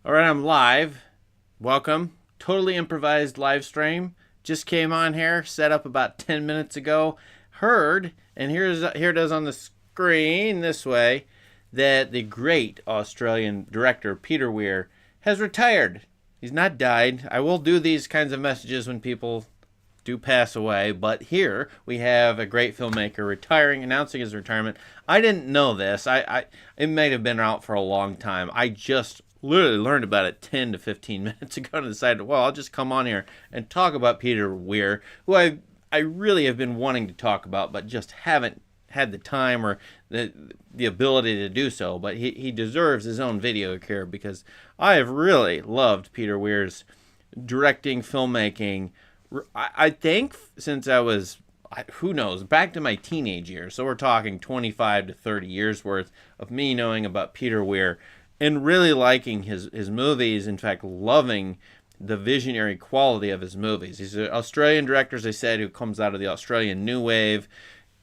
All right, I'm live. Welcome. Totally improvised live stream. Just came on here, set up about 10 minutes ago. Heard, and here it is on the screen this way, that the great Australian director Peter Weir has retired. He's not died. I will do these kinds of messages when people do pass away, but here we have a great filmmaker retiring, announcing his retirement. I didn't know this. It might have been out for a long time. I just literally learned about it 10 to 15 minutes ago and decided, well, I'll just come on here and talk about Peter Weir, who I really have been wanting to talk about, but just haven't had the time or the ability to do so. But he deserves his own video career because I have really loved Peter Weir's directing, filmmaking. I think since I was, who knows, back to my teenage years. So we're talking 25 to 30 years worth of me knowing about Peter Weir and really liking his movies. In fact, loving the visionary quality of his movies. He's an Australian director, as I said, who comes out of the Australian New Wave,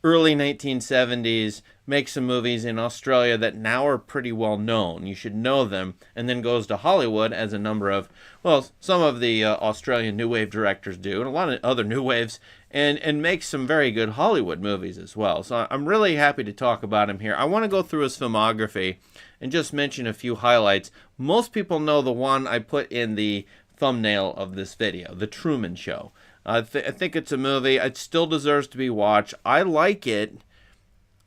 early 1970s, makes some movies in Australia that now are pretty well known. You should know them. And then goes to Hollywood, as a number of, well, some of the Australian New Wave directors do, and a lot of other New Waves, and makes some very good Hollywood movies as well. So I'm really happy to talk about him here. I want to go through his filmography and just mention a few highlights. Most people know the one I put in the thumbnail of this video, The Truman Show. I think it's a movie. It still deserves to be watched. I like it.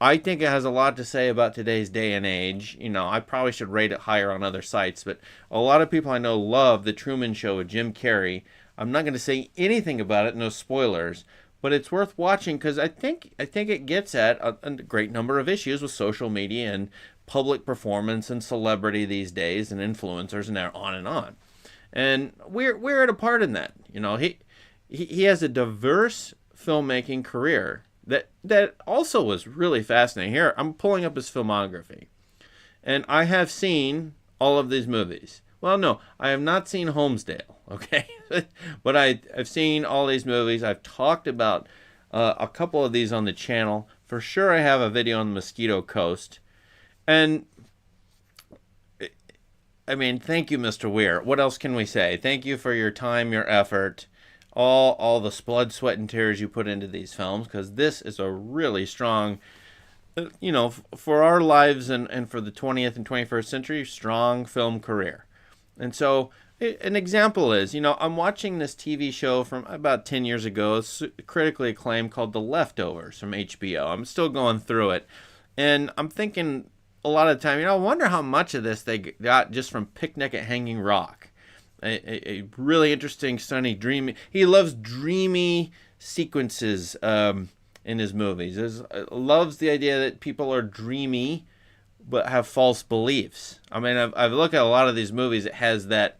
I think it has a lot to say about today's day and age. You know, I probably should rate it higher on other sites, but a lot of people I know love The Truman Show with Jim Carrey. I'm not going to say anything about it, no spoilers, but it's worth watching because I think it gets at a great number of issues with social media and public performance and celebrity these days and influencers and on and on. And we're at a part in that. You know, he has a diverse filmmaking career that also was really fascinating. Here, I'm pulling up his filmography. And I have seen all of these movies. Well, no, I have not seen Homesdale, okay? But I've seen all these movies. I've talked about a couple of these on the channel. For sure, I have a video on the Mosquito Coast. And, I mean, thank you, Mr. Weir. What else can we say? Thank you for your time, your effort, all the blood, sweat, and tears you put into these films, because this is a really strong, you know, for our lives and for the 20th and 21st century, strong film career. And so an example is, you know, I'm watching this TV show from about 10 years ago, critically acclaimed, called The Leftovers from HBO. I'm still going through it. And I'm thinking a lot of the time, you know, I wonder how much of this they got just from Picnic at Hanging Rock. A really interesting, sunny, dreamy. He loves dreamy sequences in his movies. Loves the idea that people are dreamy but have false beliefs. I mean, I've looked at a lot of these movies. It has that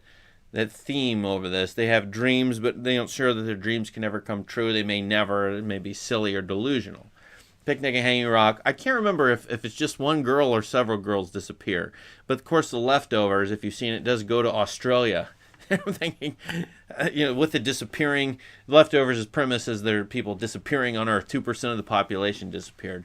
theme over this. They have dreams, but they aren't sure that their dreams can ever come true. They may never. It may be silly or delusional. Picnic at Hanging Rock. I can't remember if it's just one girl or several girls disappear. But, of course, The Leftovers, if you've seen it, does go to Australia. I'm thinking, you know, with the disappearing, Leftovers' premise is there are people disappearing on Earth. 2% of the population disappeared.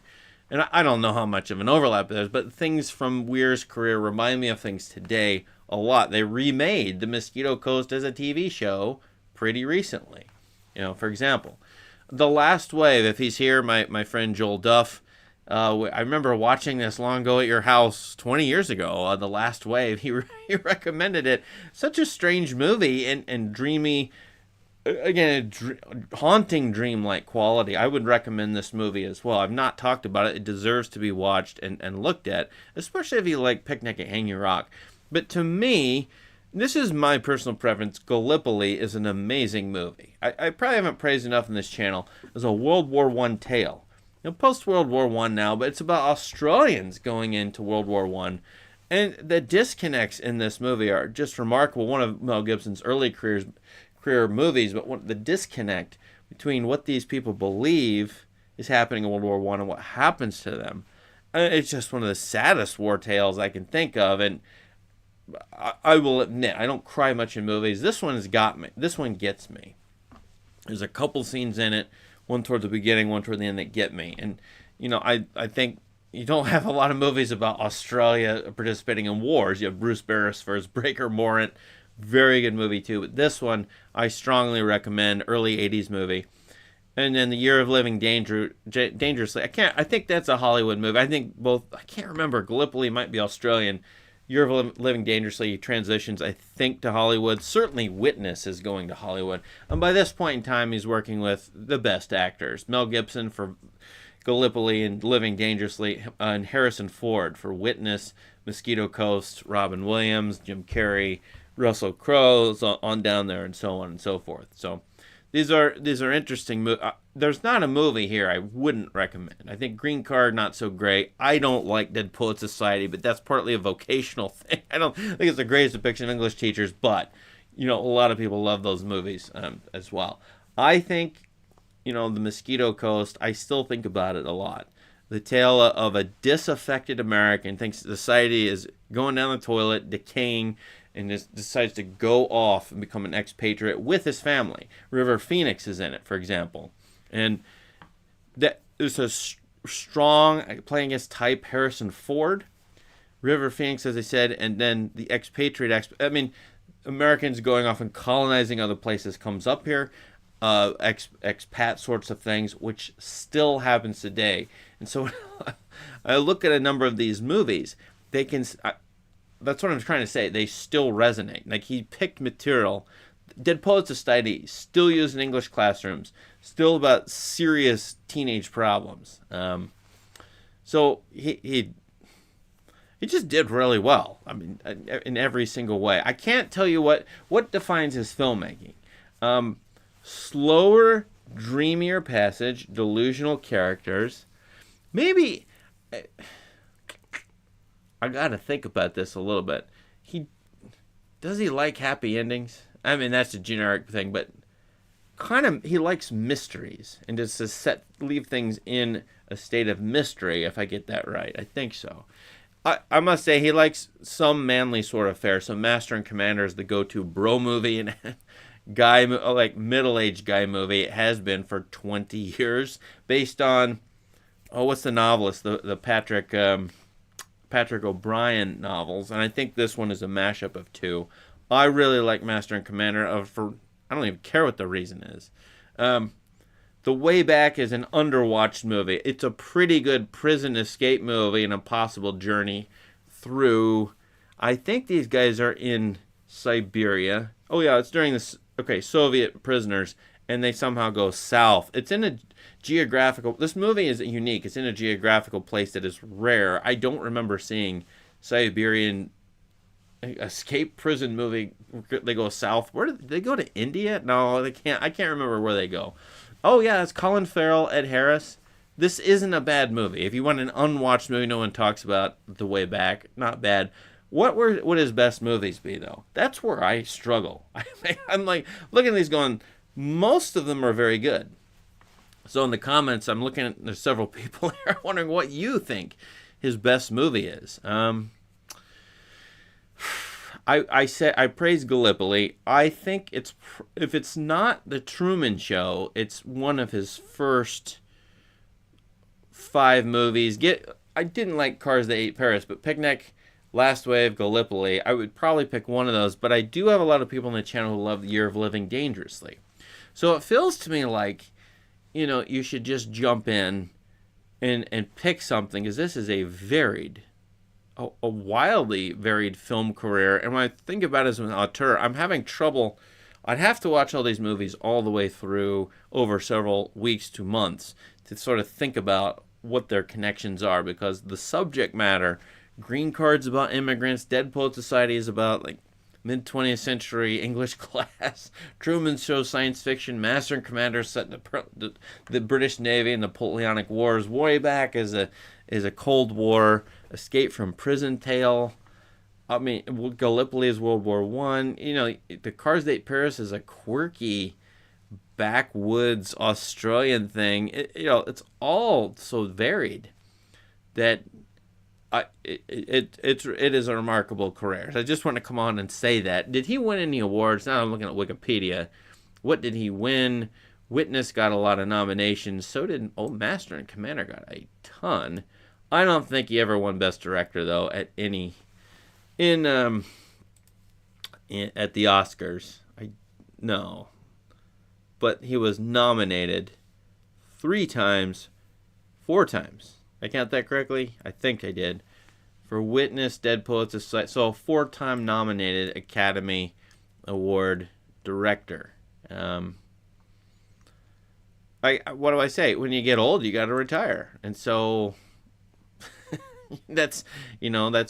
And I don't know how much of an overlap there is, but things from Weir's career remind me of things today a lot. They remade The Mosquito Coast as a TV show pretty recently. You know, for example, The Last Wave, if he's here, my friend Joel Duff, I remember watching this long ago at your house 20 years ago, The Last Wave. He recommended it. Such a strange movie and dreamy, again, haunting dreamlike quality. I would recommend this movie as well. I've not talked about it. It deserves to be watched and looked at, especially if you like Picnic at Hanging Rock. But to me, this is my personal preference. Gallipoli is an amazing movie. I probably haven't praised enough in this channel. It's a World War I tale. You know, post-World War I now, but it's about Australians going into World War I. And the disconnects in this movie are just remarkable. One of Mel Gibson's early career movies, but the disconnect between what these people believe is happening in World War I and what happens to them. It's just one of the saddest war tales I can think of. And I will admit, I don't cry much in movies. This one has got me. This one gets me. There's a couple scenes in it, one toward the beginning, one toward the end, that get me. And, you know, I think you don't have a lot of movies about Australia participating in wars. You have Bruce Beresford's Breaker Morant, very good movie too. But this one I strongly recommend, early '80s movie. And then The Year of Living Dangerously. I think that's a Hollywood movie. I think both. I can't remember. Gallipoli might be Australian. Year of Living Dangerously transitions, I think, to Hollywood. Certainly, Witness is going to Hollywood. And by this point in time, he's working with the best actors: Mel Gibson for Gallipoli and Living Dangerously, and Harrison Ford for Witness, Mosquito Coast, Robin Williams, Jim Carrey, Russell Crowe, on down there, and so on and so forth. So these are interesting. There's not a movie here I wouldn't recommend. I think Green Card, not so great. I don't like Dead Poet Society, but that's partly a vocational thing. I don't think it's the greatest depiction of English teachers, but a lot of people love those movies as well. I think the Mosquito Coast, I still think about it a lot. The tale of a disaffected American thinks society is going down the toilet, decaying, and just decides to go off and become an expatriate with his family. River Phoenix is in it, for example. And that is a strong, playing his type, Harrison Ford. River Phoenix, as I said, and then the expatriate. Americans going off and colonizing other places comes up here. Expat sorts of things, which still happens today. And so I look at a number of these movies, that's what I'm trying to say. They still resonate. Like, he picked material. Dead Poets Society, still used in English classrooms, still about serious teenage problems. So he just did really well. In every single way. I can't tell you what defines his filmmaking. Slower, dreamier passage, delusional characters. Maybe I gotta think about this a little bit. Does he like happy endings? That's a generic thing, but kind of he likes mysteries and just to leave things in a state of mystery. If I get that right, I think so. I must say he likes some manly sort of fare. So Master and Commander is the go-to bro movie and middle-aged guy movie. It has been for 20 years, based on what's the novelist, the Patrick O'Brien novels, and I think this one is a mashup of two. I really like Master and Commander. I don't even care what the reason is. The Way Back is an underwatched movie. It's a pretty good prison escape movie and a possible journey through. I think these guys are in Siberia. Oh yeah, it's during this. Okay, Soviet prisoners, and they somehow go south. It's in a geographical. This movie is unique. It's in a geographical place that is rare. I don't remember seeing Siberian escape prison movie. They go south. Where did they go, to India? No, they can't. I can't remember where they go. Oh yeah, it's Colin Farrell, Ed Harris. This isn't a bad movie. If you want an unwatched movie no one talks about, The Way Back, not bad. What would his best movies be, though? That's where I struggle. I'm like looking at these going, most of them are very good. So in the comments, I'm looking at, there's several people here wondering what you think his best movie is. I praise Gallipoli. I think if it's not The Truman Show, it's one of his first 5 movies. I didn't like Cars That Ate Paris, but Picnic, Last Wave, Gallipoli, I would probably pick one of those. But I do have a lot of people on the channel who love The Year of Living Dangerously. So it feels to me like, you should just jump in and pick something, because this is a wildly varied film career. And when I think about it as an auteur, I'm having trouble. I'd have to watch all these movies all the way through over several weeks to months to sort of think about what their connections are, because the subject matter, Green Card's about immigrants, Dead Poet Society is about mid 20th century English class, Truman Show science fiction, Master and Commander set in the British Navy and Napoleonic Wars. Way Back is a Cold War escape from prison tale. Gallipoli is World War I. The Cars That Ate Paris is a quirky backwoods Australian thing. It's all so varied that it is a remarkable career. So I just want to come on and say that. Did he win any awards? Now I'm looking at Wikipedia. What did he win? Witness got a lot of nominations. So did Master and Commander got a ton. I don't think he ever won Best Director though at any in at the Oscars. No, but he was nominated 3 times, 4 times. I count that correctly? I think I did. For Witness, Dead Poets Society. So a 4-time nominated Academy Award director. What do I say? When you get old, you got to retire, and so that's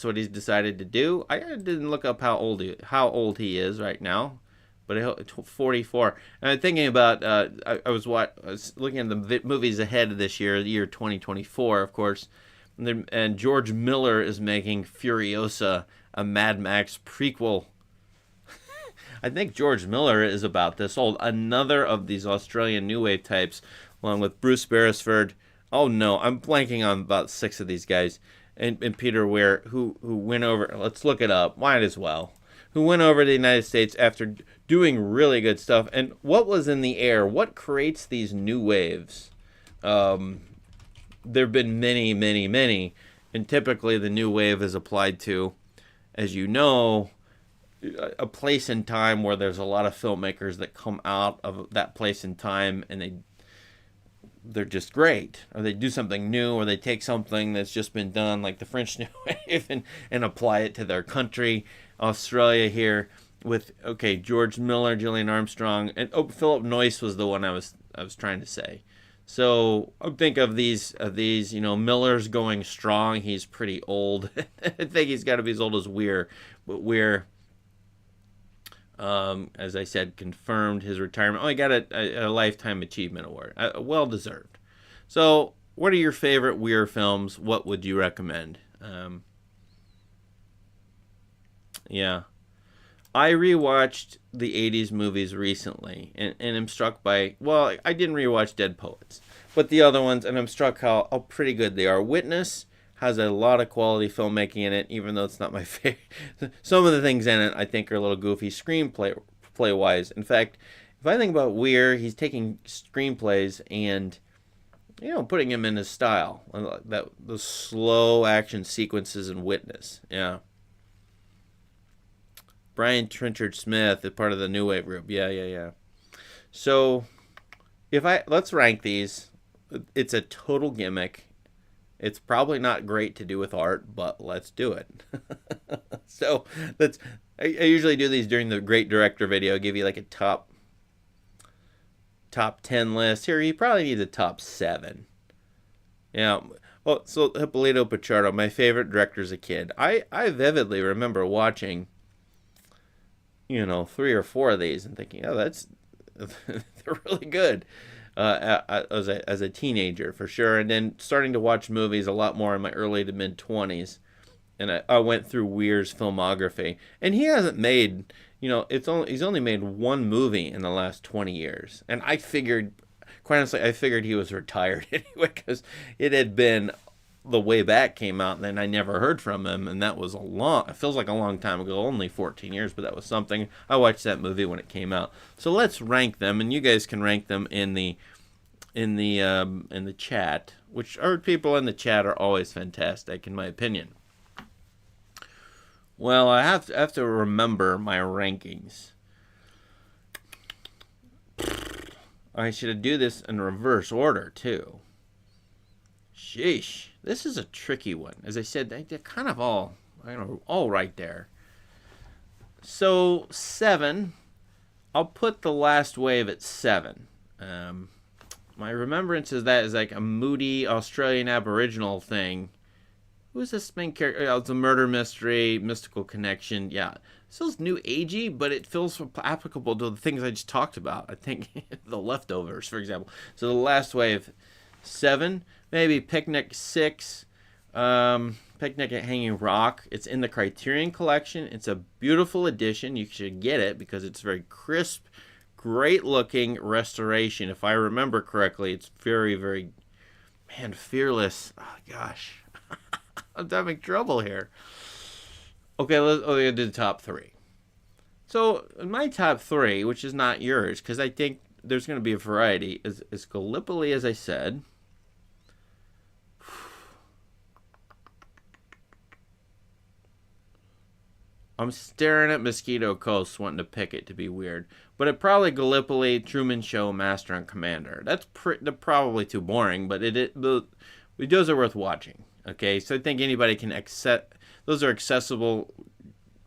what he's decided to do. I didn't look up how old he is right now, but 44. And I'm thinking about I was looking at the movies ahead of this year, the year 2024, of course, and George Miller is making Furiosa, a Mad Max prequel. I think George Miller is about this old. Another of these Australian New Wave types, along with Bruce Beresford. Oh no, I'm blanking on about 6 of these guys. And Peter Weir, who went over, let's look it up, might as well, who went over to the United States after doing really good stuff. And what was in the air? What creates these new waves? There have been many, many, many. And typically the new wave is applied to, as you know, a place in time where there's a lot of filmmakers that come out of that place in time, and they're just great, or they do something new, or they take something that's just been done, like the French New Wave, and apply it to their country. Australia here with George Miller, Gillian Armstrong, and Philip Noyce was the one I was trying to say. So I think of these, Miller's going strong. He's pretty old. I think he's got to be as old as Weir, but Weir, as I said, confirmed his retirement. Oh, he got a Lifetime Achievement Award. Well deserved. So, what are your favorite Weir films? What would you recommend? Yeah. I rewatched the 80s movies recently, and I'm struck by, well, I didn't rewatch Dead Poets, but the other ones, and I'm struck how pretty good they are. Witness has a lot of quality filmmaking in it, even though it's not my favorite. Some of the things in it I think are a little goofy screenplay-wise. In fact, if I think about Weir, he's taking screenplays and, putting him in his style. The slow action sequences in Witness. Yeah. Brian Trenchard Smith is part of the New Wave group. Yeah. So, let's rank these. It's a total gimmick. It's probably not great to do with art, but let's do it. So I usually do these during the Great Director video. Give you like a top 10 list. Here, you probably need a top 7. Yeah. Well, so Hippolito Picciardo, my favorite director as a kid. I vividly remember watching, 3 or 4 of these and thinking, oh, they're really good. As a teenager, for sure, and then starting to watch movies a lot more in my early to mid 20s, and I went through Weir's filmography, and he hasn't made, he's only made 1 movie in the last 20 years, and quite honestly, he was retired anyway, because it had been The Way Back came out, and then I never heard from him, and that was it feels like a long time ago, only 14 years, but that was something. I watched that movie when it came out. So let's rank them, and you guys can rank them in the chat, which our people in the chat are always fantastic, in my opinion. Well, I have to remember my rankings. I should do this in reverse order, too. Sheesh. This is a tricky one. As I said, they're kind of all right there. So, 7. I'll put The Last Wave at 7. My remembrance is that is like a moody Australian Aboriginal thing. Who's this main character? Oh, it's a murder mystery, mystical connection. Yeah. This feels new agey, but it feels applicable to the things I just talked about. I think The Leftovers, for example. So The Last Wave, 7. Maybe Picnic, 6. Picnic at Hanging Rock. It's in the Criterion Collection. It's a beautiful edition. You should get it because it's very crisp, great looking restoration. If I remember correctly, it's very, very, fearless. Oh, gosh. I'm having trouble here. Okay, let's do the top 3. So, in my top 3, which is not yours, because I think there's going to be a variety, is Gallipoli, as I said. I'm staring at Mosquito Coast wanting to pick it to be weird. But it probably Gallipoli, Truman Show, Master and Commander. They're probably too boring, but those are worth watching. Okay, so I think anybody can accept. Those are accessible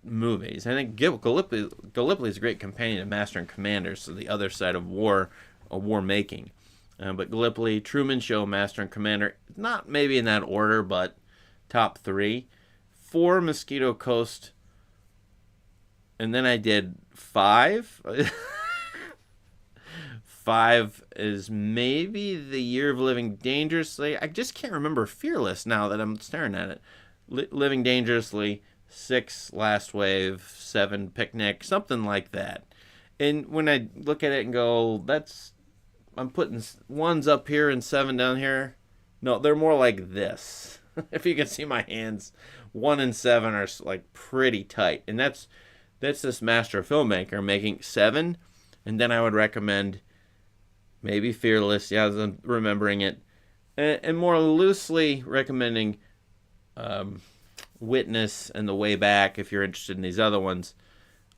movies. I think Gallipoli is a great companion to Master and Commander, so the other side of war making. But Gallipoli, Truman Show, Master and Commander, not maybe in that order, but top 3. 4, Mosquito Coast, and then I did 5. 5 is maybe The Year of Living Dangerously. I just can't remember Fearless now that I'm staring at it. Living Dangerously, 6, Last Wave, 7, Picnic, something like that. And when I look at it and go, I'm putting 1's up here and 7 down here. No, they're more like this. If you can see my hands, 1 and 7 are like pretty tight. And that's this master filmmaker making 7. And then I would recommend maybe Fearless, yeah, I'm remembering it. And more loosely recommending Witness and The Way Back if you're interested in these other ones.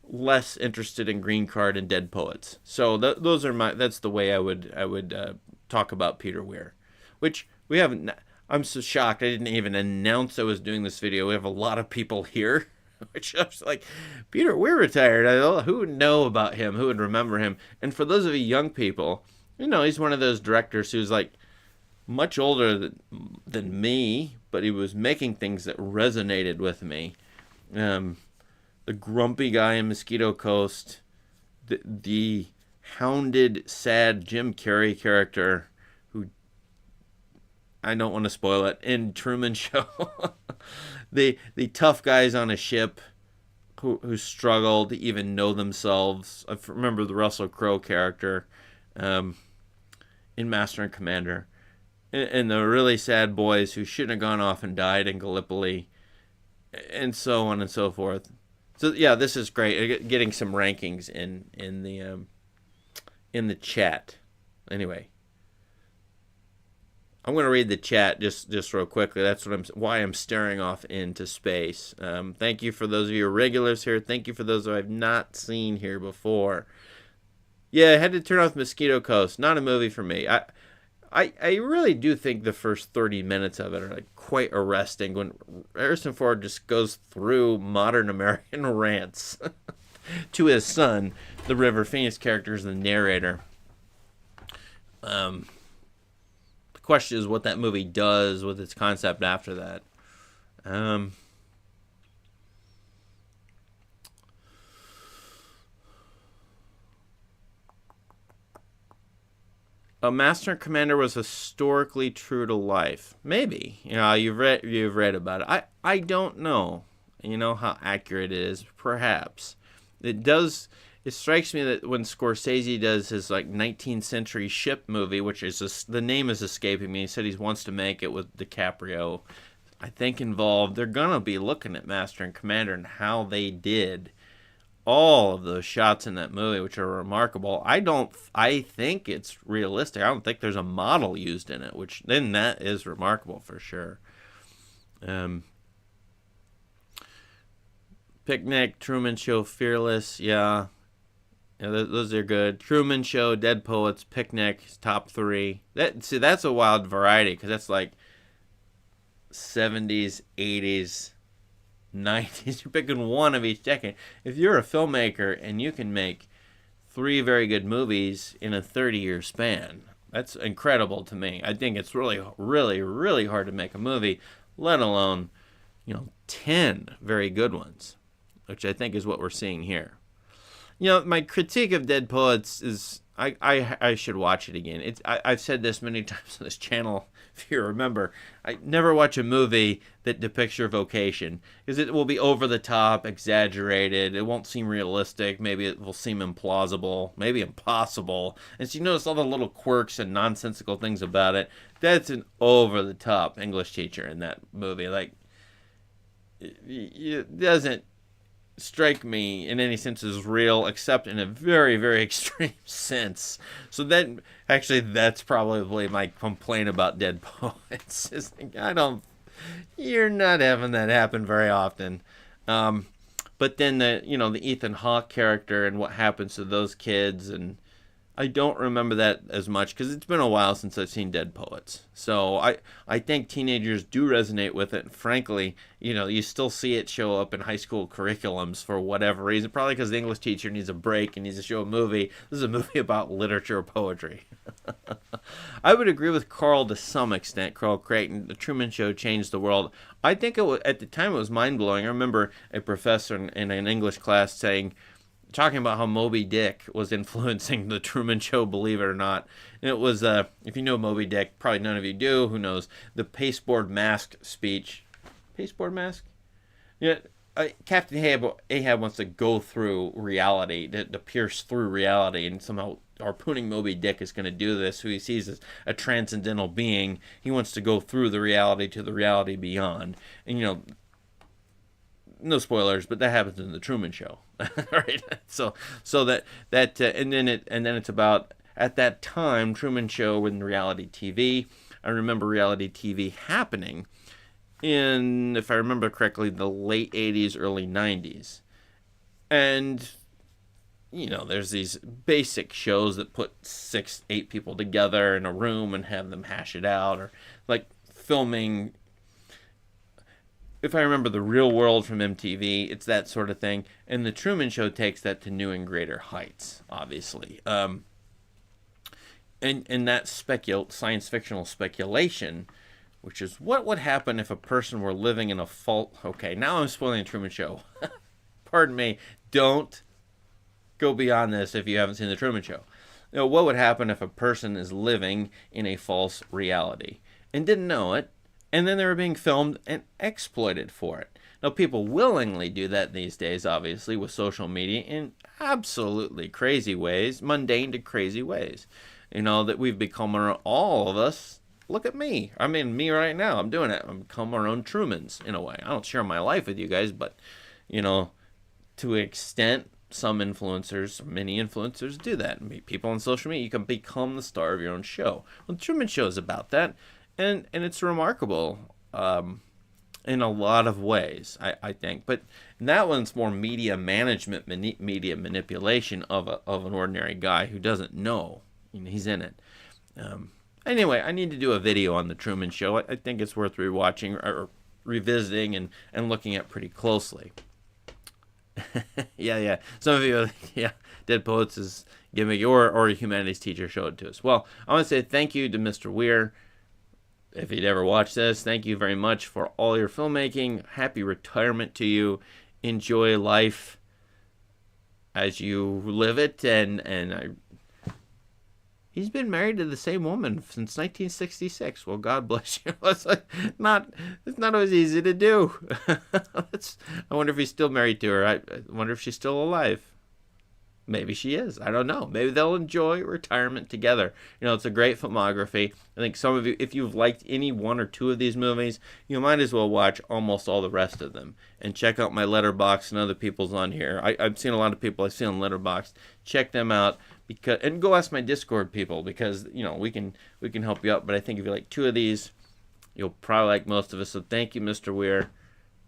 Less interested in Green Card and Dead Poets. So those are that's the way I would talk about Peter Weir, which we haven't. I'm so shocked I didn't even announce I was doing this video. We have a lot of people here, which I was like, Peter Weir retired. Who would know about him? Who would remember him? And for those of you young people, he's one of those directors who's like much older than me, but he was making things that resonated with me. The grumpy guy in Mosquito Coast, the hounded, sad Jim Carrey character, who I don't want to spoil it, in Truman Show, the tough guys on a ship who struggle to even know themselves. I remember the Russell Crowe character in Master and Commander, and the really sad boys who shouldn't have gone off and died in Gallipoli, and so on and so forth. So yeah, this is great. Getting some rankings in the chat. Anyway, I'm going to read the chat just real quickly. That's why I'm staring off into space. Thank you for those of you regulars here. Thank you for those who I've not seen here before. Yeah, I had to turn off Mosquito Coast. Not a movie for me. I really do think the first 30 minutes of it are like quite arresting when Harrison Ford just goes through modern American rants to his son, the River Phoenix character, is the narrator. The question is what that movie does with its concept after that. A Master and Commander was historically true to life. Maybe. You've read about it. I don't know. How accurate it is. Perhaps. It strikes me that when Scorsese does his 19th century ship movie, which is the name is escaping me. He said he wants to make it with DiCaprio. I think involved. They're gonna be looking at Master and Commander and how they did all of those shots in that movie, which are remarkable. I think it's realistic. I don't think there's a model used in it, which then that is remarkable for sure. Picnic, Truman Show, Fearless, yeah, those are good. Truman Show, Dead Poets, Picnic, top 3. That's a wild variety because that's like 70s, 80s. 90s. You're picking one of each decade. If you're a filmmaker and you can make 3 very good movies in a 30-year span, that's incredible to me. I think it's really, really, really hard to make a movie, let alone 10 very good ones, which I think is what we're seeing here. My critique of Dead Poets is I should watch it again. I've said this many times on this channel. If you remember, I never watch a movie that depicts your vocation because it will be over the top, exaggerated. It won't seem realistic. Maybe it will seem implausible, maybe impossible. And so you notice all the little quirks and nonsensical things about it. That's an over the top English teacher in that movie. Like, it doesn't strike me in any sense as real, except in a very, very extreme sense. So that's probably my complaint about Dead Poets. Is you're not having that happen very often. But then the Ethan Hawke character and what happens to those kids, and I don't remember that as much because it's been a while since I've seen Dead Poets. So I think teenagers do resonate with it. And frankly, you still see it show up in high school curriculums for whatever reason. Probably because the English teacher needs a break and needs to show a movie. This is a movie about literature or poetry. I would agree with Carl to some extent. Carl Creighton, The Truman Show changed the world. I think at the time it was mind-blowing. I remember a professor in an English class talking about how Moby Dick was influencing The Truman Show, believe it or not. And it was, if you know Moby Dick, probably none of you do, who knows, the pasteboard mask speech. Pasteboard mask? Yeah, Captain Ahab wants to go through reality, to pierce through reality, and somehow harpooning Moby Dick is going to do this, who he sees as a transcendental being. He wants to go through the reality to the reality beyond. And, no spoilers, but that happens in The Truman Show, right? So that and then it's about, at that time, Truman Show and reality TV. I remember reality TV happening in, if I remember correctly, the late 80s, early 90s. And there's these basic shows that put 6-8 people together in a room and have them hash it out, or like filming. If I remember The Real World from MTV, it's that sort of thing. And The Truman Show takes that to new and greater heights, obviously. And that science fictional speculation, which is what would happen if a person were living in a false... Okay, now I'm spoiling The Truman Show. Pardon me. Don't go beyond this if you haven't seen The Truman Show. What would happen if a person is living in a false reality and didn't know it? And then they were being filmed and exploited for it. Now, people willingly do that these days, obviously, with social media in absolutely crazy ways, mundane to crazy ways. That we've become all of us. Look at me. I mean, me right now. I'm doing it. I'm become our own Trumans, in a way. I don't share my life with you guys, but, to an extent, some influencers, many influencers do that. People on social media, you can become the star of your own show. Well, The Truman Show is about that. And it's remarkable in a lot of ways, I think. But that one's more media management, media manipulation of an ordinary guy who doesn't know. He's in it. Anyway, I need to do a video on The Truman Show. I think it's worth rewatching or revisiting and looking at pretty closely. Yeah. Some of you, Dead Poets is gimmick, or a humanities teacher showed it to us. Well, I want to say thank you to Mr. Weir. If you'd ever watch this, thank you very much for all your filmmaking. Happy retirement to you. Enjoy life as you live it. He's been married to the same woman since 1966. Well, God bless you. It's not always easy to do. I wonder if he's still married to her. I wonder if she's still alive. Maybe she is. I don't know. Maybe they'll enjoy retirement together. It's a great filmography. I think some of you, if you've liked any one or two of these movies, you might as well watch almost all the rest of them. And check out my Letterboxd and other people's on here. I've seen a lot of people I see on Letterboxd. Check them out, and go ask my Discord people, because we can help you out. But I think if you like two of these, you'll probably like most of us. So thank you, Mr. Weir.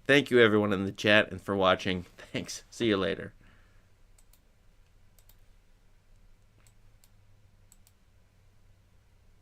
Thank you, everyone in the chat, and for watching. Thanks. See you later.